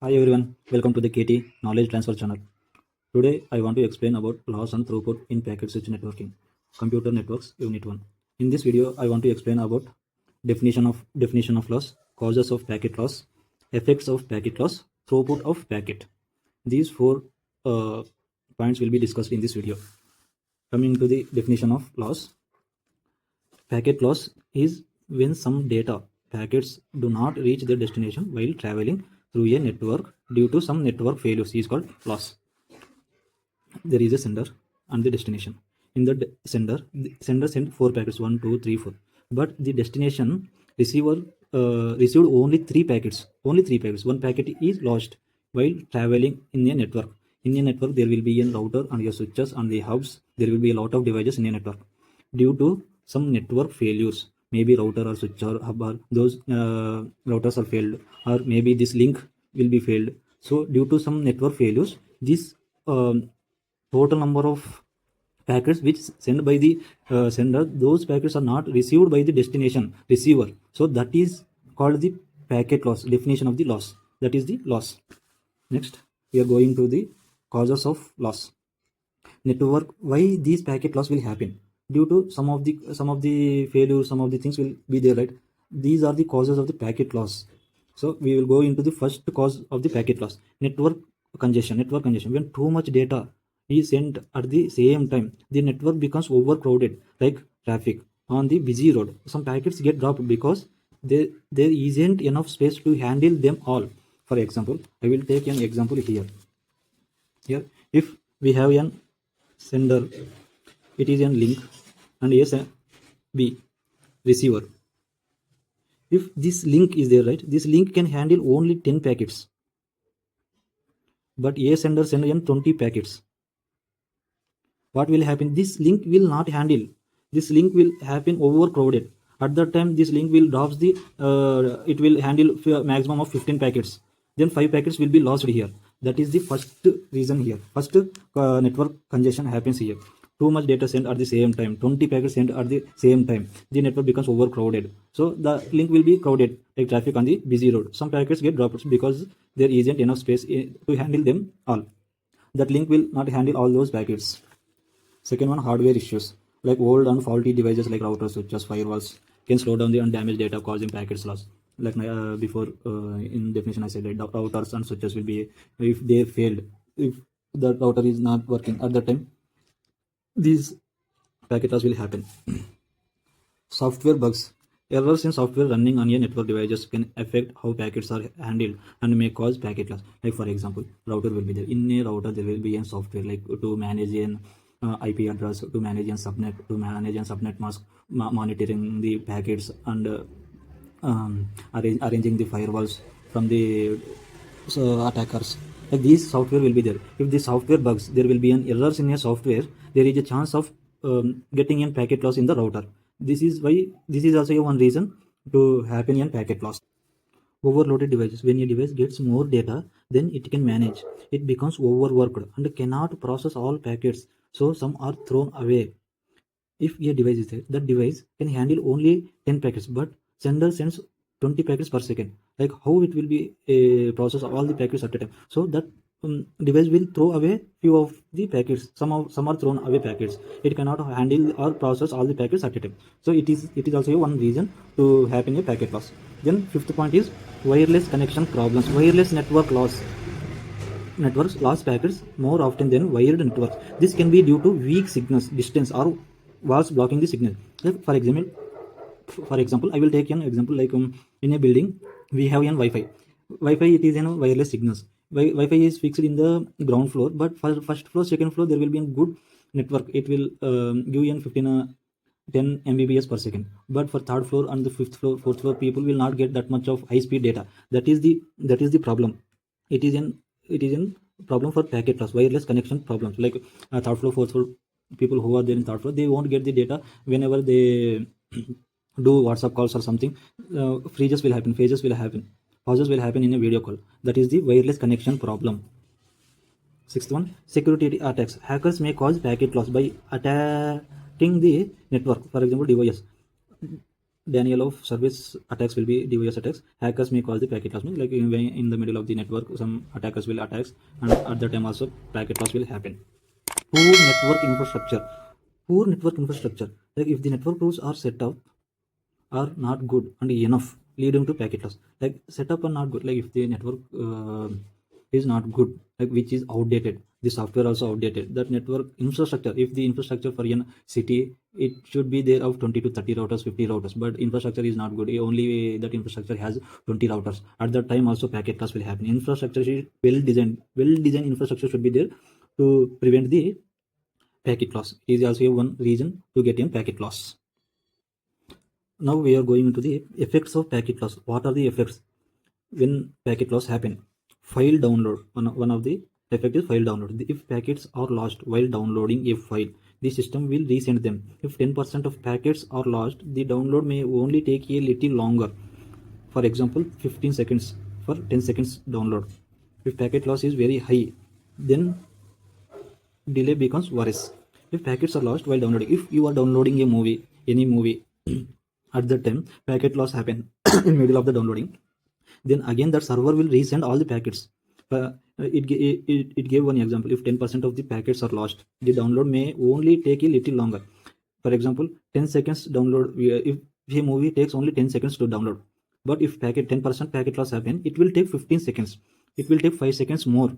Hi everyone, welcome to the KT Knowledge Transfer channel. Today I want to explain about loss and throughput in packet switch networking, computer networks unit 1. In this video I want to explain about definition of loss, causes of packet loss, effects of packet loss, throughput of packet. These four points will be discussed in this video. Coming to the definition of loss, packet loss is when some data packets do not reach their destination while traveling through a network due to some network failures is called loss. There is a sender and the destination. In the sender sent 4 packets 1, 2, 3, 4. But the destination receiver received only 3 packets. Only 3 packets. One packet is lost while traveling in a network. In a network, there will be a router and your switches and the hubs. There will be a lot of devices in a network. Due to some network failures, maybe router or switch or hub or those routers are failed, or maybe this link will be failed. So due to some network failures, this total number of packets which sent by the sender, those packets are not received by the destination receiver. So that is called the packet loss. Definition of the loss, that is the loss. Next we are going to the causes of loss. Network, why these packet loss will happen? Due to some of the failure, some of the things will be there, right? These are the causes of the packet loss. So we will go into the first cause of the packet loss. Network congestion. When too much data is sent at the same time, the network becomes overcrowded, like traffic on the busy road. Some packets get dropped because there isn't enough space to handle them all. For example, I will take an example here. If we have an sender, it is a link, and a B receiver. If this link is there, right, this link can handle only 10 packets, but a sender send in 20 packets. What will happen? This link will not handle. This link will happen overcrowded. At that time, this link will drops the it will handle maximum of 15 packets. Then 5 packets will be lost here. That is the first reason here. First network congestion happens here. Too much data sent at the same time, 20 packets sent at the same time, the network becomes overcrowded. So the link will be crowded like traffic on the busy road. Some packets get dropped because there isn't enough space to handle them all. That link will not handle all those packets. Second one, hardware issues. Like old and faulty devices like routers, switches, firewalls can slow down the undamaged data, causing packets loss. Like before in definition I said, like routers and switches will be, if they failed, if the router is not working at that time, these packet loss will happen. Software bugs. Errors in software running on your network devices can affect how packets are handled and may cause packet loss. Like for example, router will be there. In a router, there will be a software like to manage an IP address, to manage a subnet mask, monitoring the packets, and arranging the firewalls from the attackers. Like these software will be there. If the software bugs, there will be an errors in a software, there is a chance of getting a packet loss in the router. This is why this is also one reason to happen in packet loss. Overloaded devices. When a device gets more data than it can manage, it becomes overworked and cannot process all packets, so some are thrown away. If a device is there, that device can handle only 10 packets, but sender sends 20 packets per second. Like how it will be process all the packets at a time? So that device will throw away few of the packets. Some are thrown away packets. It cannot handle or process all the packets at a time. So it is also one reason to happen a packet loss. Then fifth point is wireless connection problems. Wireless networks lost packets more often than wired networks. This can be due to weak signals, distance, or walls blocking the signal. Like for example, I will take an example like in a building we have an Wi-Fi. Wi-Fi, it is wireless signals. Wi-Fi is fixed in the ground floor, but for first floor, second floor, there will be a good network. It will give you 10 Mbps per second. But for third floor and the fifth floor, fourth floor, people will not get that much of high speed data. That is the problem. It is an problem for packet loss, wireless connection problems. Like third floor, fourth floor, people who are there in third floor, they won't get the data whenever they do WhatsApp calls or something. Freezes will happen, pauses will happen in a video call. That is the wireless connection problem. Sixth one, security attacks. Hackers may cause packet loss by attacking the network. For example, denial of service attacks will be DOS attacks. Hackers may cause the packet loss. Means like in the middle of the network, some attackers will attack, and at the time also packet loss will happen. Poor network infrastructure. Poor network infrastructure. Like if the network rules are set up are not good and enough, leading to packet loss. Like setup are not good. Like if the network is not good, like which is outdated, the software also outdated. That network infrastructure, if the infrastructure for a city, it should be there of 20 to 30 routers, 50 routers, but infrastructure is not good. Only that infrastructure has 20 routers. At that time also packet loss will happen. Infrastructure is well designed infrastructure should be there to prevent the packet loss. It is also one reason to get in packet loss. Now we are going into the effects of packet loss. What are the effects when packet loss happen? File download. One of the effect is file download. If packets are lost while downloading a file, the system will resend them. If 10% of packets are lost, the download may only take a little longer. For example, 15 seconds for 10 seconds download. If packet loss is very high, then delay becomes worse. If packets are lost while downloading, if you are downloading a movie, any movie, at that time packet loss happen in middle of the downloading, then again that server will resend all the packets. It gave one example. If 10% of the packets are lost, the download may only take a little longer. For example, 10 seconds download. If a movie takes only 10 seconds to download, but if 10% packet loss happen, it will take 15 seconds. It will take 5 seconds more.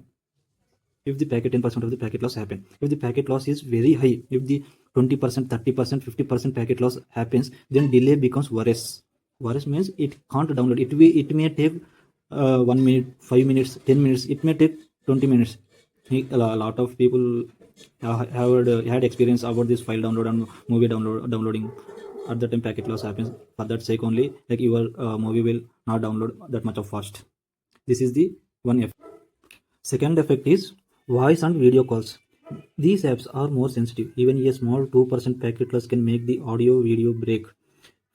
If the 10% of the packet loss happen, if the packet loss is very high, if the 20%, 30%, 50% packet loss happens, then delay becomes worse. Worse means it can't download. It may take 1 minute, 5 minutes, 10 minutes. It may take 20 minutes. A lot of people had experience about this file download and movie downloading. At the time packet loss happens. For that sake only, like your movie will not download that much of fast. This is the one effect. Second effect is voice and video calls. These apps are more sensitive. Even a small 2% packet loss can make the audio video break,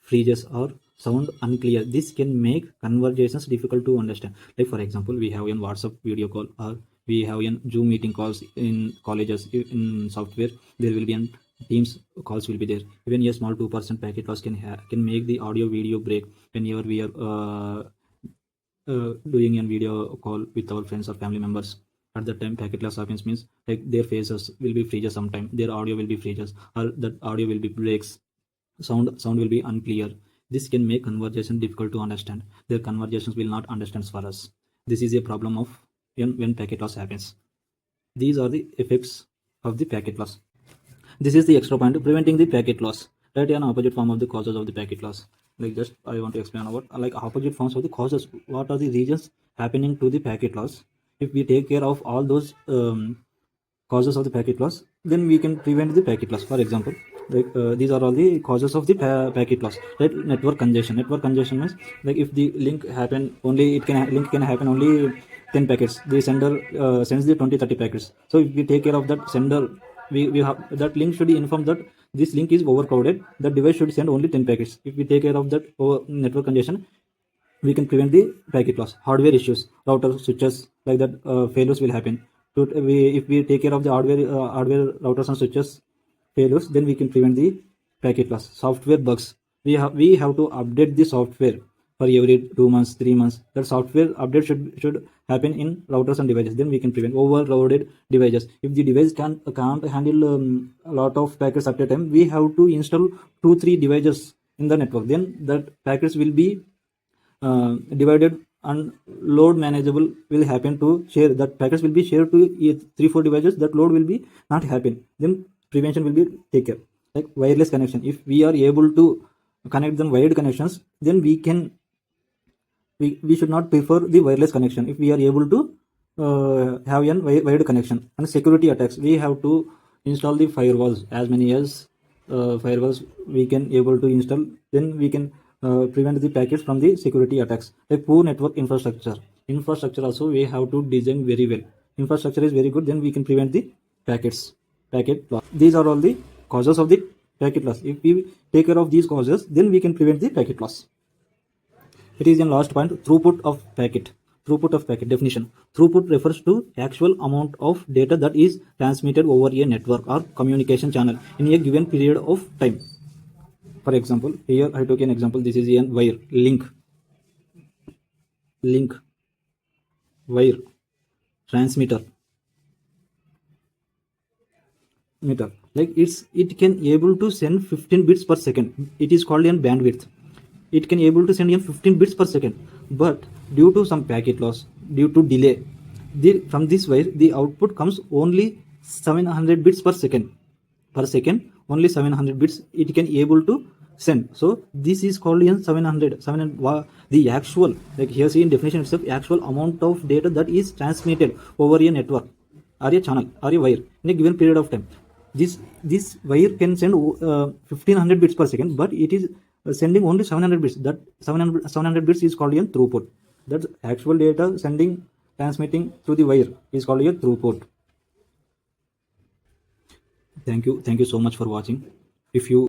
freezes, or sound unclear. This can make conversations difficult to understand. Like for example, we have a WhatsApp video call, or we have a Zoom meeting calls in colleges. In software, there will be an Teams calls will be there. Even a small 2% packet loss can make the audio video break whenever we are doing a video call with our friends or family members. At that time packet loss happens means like their faces will be freezes sometime, their audio will be freezes, or that audio will be breaks, sound will be unclear. This can make conversation difficult to understand. Their conversations will not understand for us. This is a problem of when packet loss happens. These are the effects of the packet loss. This is the extra point, preventing the packet loss. Write an opposite form of the causes of the packet loss. Like just I want to explain about like opposite forms of the causes. What are the reasons happening to the packet loss? If we take care of all those causes of the packet loss, then we can prevent the packet loss. For example, like these are all the causes of the packet loss. Right? Network congestion. Network congestion means like if the link happen only, link can happen only 10 packets. The sender sends the 20-30 packets. So if we take care of that sender, we have that link should inform that this link is overcrowded. That device should send only 10 packets. If we take care of that network congestion, we can prevent the packet loss. Hardware issues, router switches, like that failures will happen. If we take care of the hardware routers and switches failures, then we can prevent the packet loss. Software bugs. We have to update the software for every 2 months, 3 months. That software update should happen in routers and devices. Then we can prevent overloaded devices. If the device can't handle a lot of packets at a time, we have to install 2-3 devices in the network. Then that packets will be divided and load manageable will happen to share. That packets will be shared to 3-4 devices. That load will be not happen. Then prevention will be taken. Like wireless connection. If we are able to connect them wired connections, then we should not prefer the wireless connection. If we are able to have a wired connection. And security attacks, we have to install the firewalls. As many as firewalls we can able to install, then we can prevent the packets from the security attacks. Like poor network infrastructure also we have to design very well. Infrastructure is very good, then we can prevent the packet loss. These are all the causes of the packet loss. If we take care of these causes, then we can prevent the packet loss. It is in last point, throughput of packet. Throughput of packet definition. Throughput refers to actual amount of data that is transmitted over a network or communication channel in a given period of time. For example, here I took an example. This is a wire link wire transmitter meter. Like it can able to send 15 bits per second. It is called a bandwidth. It can able to send in 15 bits per second, but due to some packet loss, due to delay, from this wire the output comes only 700 bits per second. Only 700 bits it can able to send. So this is called in 700. The actual, like here see in definition itself, actual amount of data that is transmitted over a network or a channel or a wire in a given period of time. This wire can send 1500 bits per second, but it is sending only 700 bits. That 700 bits is called a throughput. That actual data transmitting through the wire is called a throughput. Thank you so much for watching. If you